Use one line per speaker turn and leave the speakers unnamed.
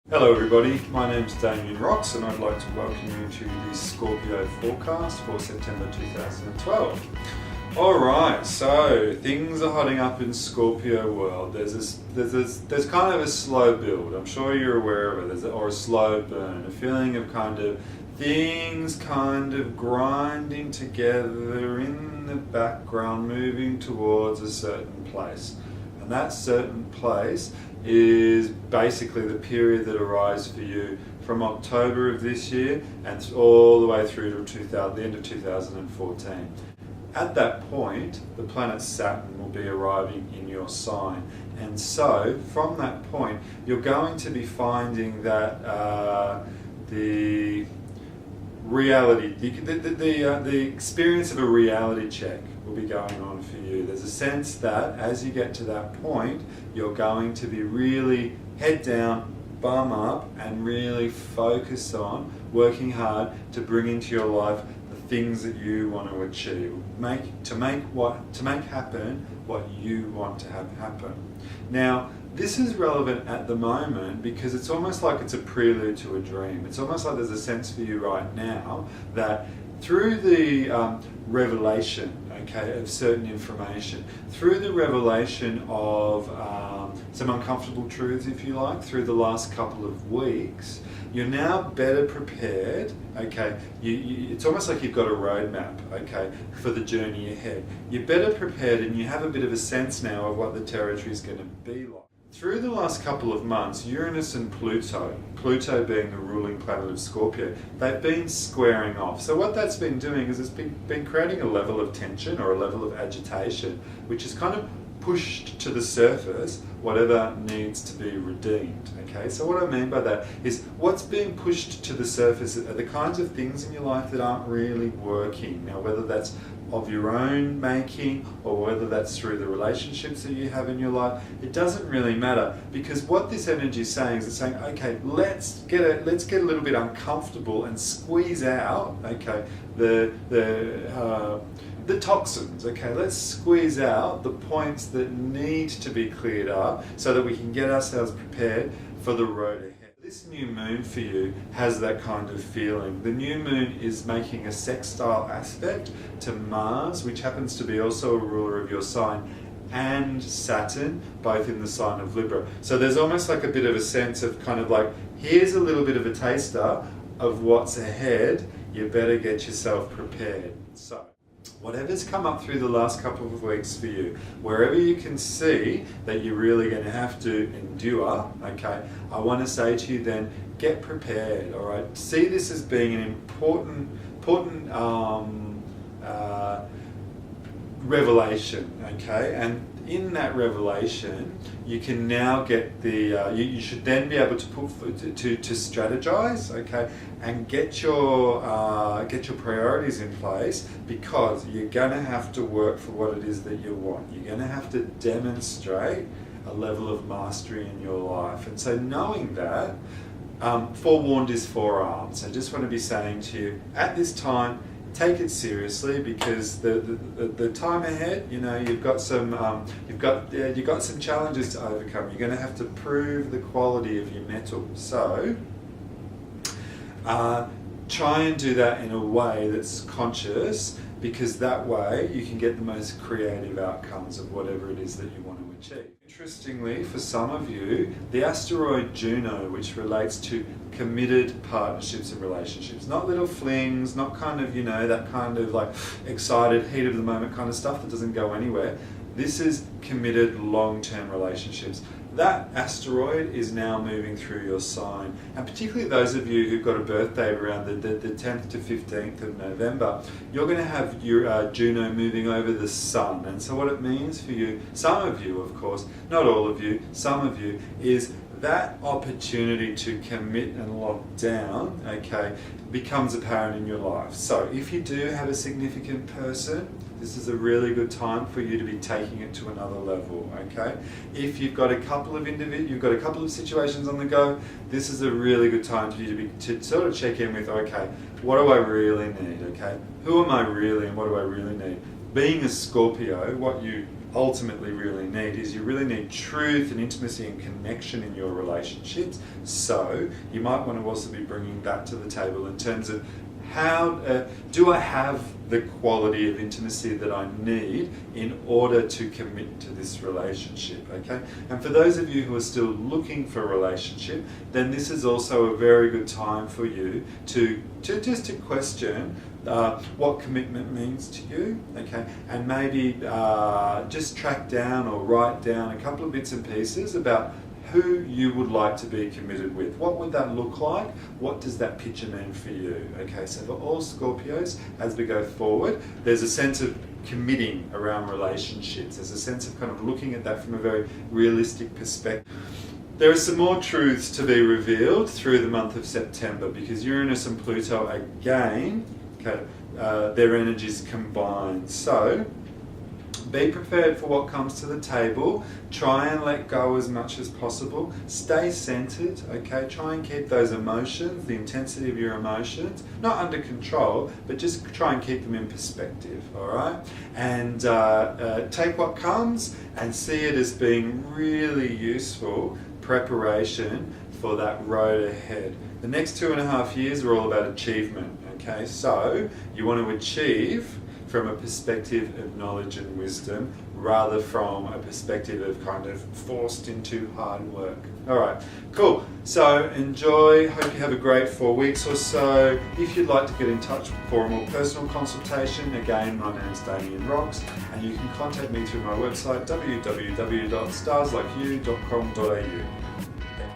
Hello everybody, my name's Damien Rocks and I'd like to welcome you to the Scorpio Forecast for September 2012. Alright, so things are hotting up in Scorpio world. There's kind of a slow build, I'm sure you're aware of it, or a slow burn, a feeling of kind of things kind of grinding together in the background, moving towards a certain place. And that certain place is basically the period that arrives for you from October of this year and all the way through to the end of 2014. At that point, the planet Saturn will be arriving in your sign. And so, from that point, you're going to be finding that the reality, the experience of a reality check will be going on for you. There's a sense that as you get to that point, you're going to be really head down, bum up, and really focus on working hard to bring into your life the things that you want to achieve. To make happen what you want to have happen. Now, this is relevant at the moment because it's almost like it's a prelude to a dream. It's almost like there's a sense for you right now that through the revelation, of certain information, through the revelation of some uncomfortable truths, if you like, through the last couple of weeks, you're now better prepared, it's almost like you've got a roadmap, for the journey ahead. You're better prepared and you have a bit of a sense now of what the territory is going to be like. Through the last couple of months, Uranus and Pluto being the ruling planet of Scorpio, they've been squaring off. So what that's been doing is it's been creating a level of tension or a level of agitation, which is kind of pushed to the surface whatever needs to be redeemed. So what I mean by that is what's being pushed to the surface are the kinds of things in your life that aren't really working. Now, whether that's of your own making or whether that's through the relationships that you have in your life, it doesn't really matter, because what this energy is saying is it's saying, okay, let's get a little bit uncomfortable and squeeze out the toxins, let's squeeze out the points that need to be cleared up so that we can get ourselves prepared for the road ahead. This new moon for you has that kind of feeling. The new moon is making a sextile aspect to Mars, which happens to be also a ruler of your sign, and Saturn, both in the sign of Libra. So there's almost like a bit of a sense of kind of like, here's a little bit of a taster of what's ahead, you better get yourself prepared. So, whatever's come up through the last couple of weeks for you, wherever you can see that you're really going to have to endure, I want to say to you then, get prepared, all right? See this as being an important revelation, and in that revelation, you can now get the. You should then be able to to strategize, and get your priorities in place, because you're going to have to work for what it is that you want. You're going to have to demonstrate a level of mastery in your life, and so knowing that, forewarned is forearmed. So I just want to be saying to you at this time, take it seriously, because the time ahead, you've got some challenges to overcome. You're going to have to prove the quality of your metal. So try and do that in a way that's conscious, because that way you can get the most creative outcomes of whatever it is that you want to achieve. Interestingly, for some of you, the asteroid Juno, which relates to committed partnerships and relationships, not little flings, not kind of, that kind of like excited, heat of the moment kind of stuff that doesn't go anywhere. This is committed long-term relationships. That asteroid is now moving through your sign, and particularly those of you who've got a birthday around the 10th to 15th of November, you're going to have your Juno moving over the sun. And so what it means for you, some of you of course, not all of you, some of you, is that opportunity to commit and lock down, becomes apparent in your life. So if you do have a significant person, this is a really good time for you to be taking it to another level, If you've got a couple of situations on the go, this is a really good time for you to sort of check in with, what do I really need, Who am I really and what do I really need? Being a Scorpio, what you ultimately really need is you really need truth and intimacy and connection in your relationships. So you might want to also be bringing that to the table in terms of how do I have the quality of intimacy that I need in order to commit to this relationship, okay? And for those of you who are still looking for a relationship, then this is also a very good time for you to just to question what commitment means to you, okay? And maybe just track down or write down a couple of bits and pieces about who you would like to be committed with. What would that look like? What does that picture mean for you? Okay, so for all Scorpios, as we go forward, there's a sense of committing around relationships. There's a sense of kind of looking at that from a very realistic perspective. There are some more truths to be revealed through the month of September because Uranus and Pluto again, okay, their energies combine. So be prepared for what comes to the table. Try and let go as much as possible. Stay centered, okay? Try and keep those emotions, the intensity of your emotions, not under control, but just try and keep them in perspective, all right? And take what comes and see it as being really useful preparation for that road ahead. The next 2.5 years are all about achievement, okay? So you want to achieve from a perspective of knowledge and wisdom rather from a perspective of kind of forced into hard work. All right, cool. So enjoy. Hope you have a great 4 weeks or so. If you'd like to get in touch for a more personal consultation, again, my name's Damien Rocks, and you can contact me through my website www.starslikeyou.com.au.